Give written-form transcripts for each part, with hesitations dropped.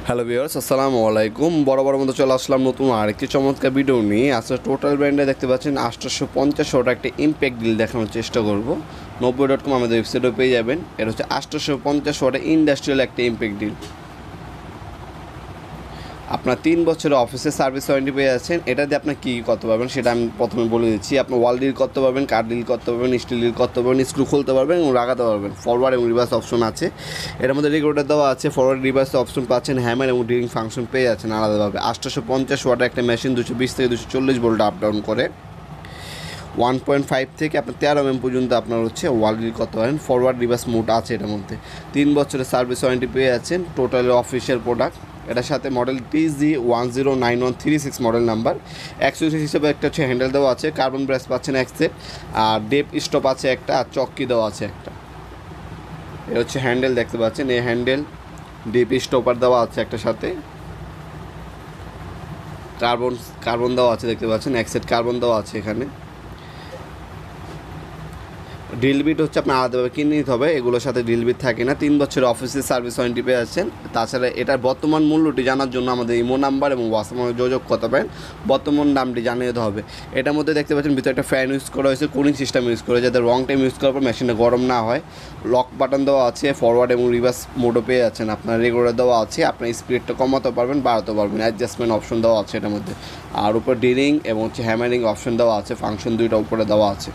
Hello viewers, আসসালামু আলাইকুম। বড় মতো চলে আসলাম নতুন আরেকটি চমৎকার ভিডিও নিয়ে। আজকে টোটাল ব্র্যান্ডে দেখতে পাচ্ছেন 850 ওটা একটা ইম্প্যাক্ট ডিল দেখানোর চেষ্টা করব। 90.com আমাদের ওয়েবসাইটেও পেয়ে যাবেন। এটা হচ্ছে 850 ওটা ইন্ডাস্ট্রিয়াল একটা ইম্প্যাক্ট ডিল। আপনার 3 বছরের অফিসে সার্ভিস ওয়ারেন্টি পেয়ে যাচ্ছেন। এটা দিয়ে আপনি কী করতে পারবেন সেটা আমি প্রথমে বলে দিচ্ছি। আপনি ওয়াল ডিল করতে পারবেন, কাঠ ডিল করতে পারবেন, স্টিল ডিল করতে পারবেন, স্ক্রু খুলতে পারবেন এবং লাগাতে পারবেন। ফরওয়ার্ড এবং রিভার্স অপশন আছে। এর মধ্যে রেগুলেটর দেওয়া আছে। ফরওয়ার্ড রিভার্স অপশন পাচ্ছেন, হ্যামার এবং ড্রিলিং ফাংশন পেয়ে যাচ্ছেন আলাদাভাবে। 850 ওয়াটের একটা মেশিন 220 থেকে 240 ভোল্ট আপ ডাউন করে। 1.5 থেকে আপনার 13 mm পর্যন্ত আপনার হচ্ছে ওয়াল ডিল করতে পারেন। ফরওয়ার্ড রিভার্স মোড আছে এটার মধ্যে। 3 বছরের সার্ভিস ওয়ারেন্টি পেয়ে যাচ্ছেন। Total official product. এটার সাথে model TZ109136 model number. Accessories হিসেবে একটা হচ্ছে হ্যান্ডেল দেওয়া আছে, কার্বন ব্রাশ পাচ্ছেন এক সেট, আর ডেপ স্টপ আছে একটা, আর চক্কি দেওয়া আছে একটা। এ হচ্ছে হ্যান্ডেল দেখতে পাচ্ছেন, এই হ্যান্ডেল ডেপ স্টপার দেওয়া আছে একটা সাথে, কার্বন দেওয়া আছে দেখতে পাচ্ছেন, এক সেট কার্বন দেওয়া আছে এখানে। ড্রিল বিট হচ্ছে আপনার আলাদাভাবে কিনে নিতে হবে, এগুলোর সাথে ড্রিল বিট থাকে না। 3 বছরের অফিসের সার্ভিস ওয়ারেন্টি পেয়ে যাচ্ছেন। তাছাড়া এটার বর্তমান মূল্যটি জানার জন্য আমাদের ইমো নাম্বার এবং হোয়াটসঅ্যাপে যোগাযোগ করতে পারেন। বর্তমান দামটি জানিয়ে দিতে হবে। এটার মধ্যে দেখতে পাচ্ছেন ভিতরে একটা ফ্যান ইউজ করা হয়েছে, কুলিং সিস্টেম ইউজ করে, যাতে রং টাইম ইউজ করার পর মেশিনটা গরম না হয়। লক বাটন দেওয়া আছে, ফরওয়ার্ড এবং রিভার্স মোডও পেয়ে যাচ্ছেন। আপনার রেগুলার দেওয়া আছে, আপনার স্পিডটা কমাতে পারবেন, বাড়াতে পারবেন, অ্যাডজাস্টমেন্ট অপশন দেওয়া আছে এটার মধ্যে। আর উপর ড্রিলিং এবং হচ্ছে হ্যামারিং অপশন দেওয়া আছে, ফাংশন দুইটা উপরে দেওয়া আছে।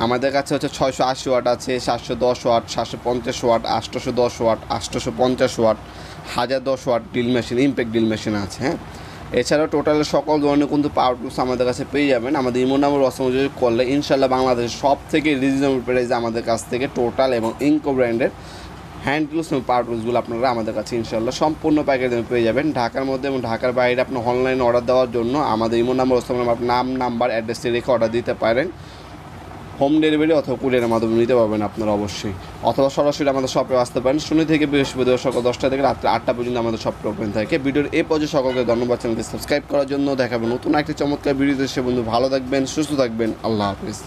আমাদের কাছে হচ্ছে 680 ওয়াট আছে, 710 watt, 750 watt, 810 watt, 850 watt, 1010 watt drill machine, impact drill machine আছে। হ্যাঁ, এছাড়াও টোটালের সকল ধরনের কিন্তু পাওয়ার টুলস আমাদের কাছে পেয়ে যাবেন। আমাদের ইমো নাম্বার যোগাযোগ করলে ইনশাল্লাহ বাংলাদেশের সব থেকে রিজনেবল প্রাইসে আমাদের কাছ থেকে টোটাল এবং ইনকো ব্র্যান্ডের হ্যান্ড টুলস এবং পাওয়ার টুলসগুলো আপনারা আমাদের কাছে ইনশাল্লাহ সম্পূর্ণ প্যাকেজে পেয়ে যাবেন। ঢাকার মধ্যে এবং ঢাকার বাইরে আপনি অনলাইনে অর্ডার দেওয়ার জন্য আমাদের ইমো নাম্বার আপনার নাম, নাম্বার, অ্যাড্রেসটি রেখে অর্ডার দিতে পারেন। হোম ডেলিভারি অথবা কুরিয়ারের মাধ্যমে নিতে পারবেন আপনারা অবশ্যই, অথবা সরাসরি আমাদের শপে আসতে পারেন। শনি থেকে বৃহস্পতিবার সকাল 10টা থেকে রাত্রে 8টা পর্যন্ত আমাদের শপে ওপেন থাকে। ভিডিওর এই পর্যায়ে সকলকে ধন্যবাদ, চ্যানেলটি সাবস্ক্রাইব করার জন্য। দেখাবেন নতুন একটি চমৎকার ভিডিও। সে বন্ধু ভালো থাকবেন, সুস্থ থাকবেন, আল্লাহ হাফিজ।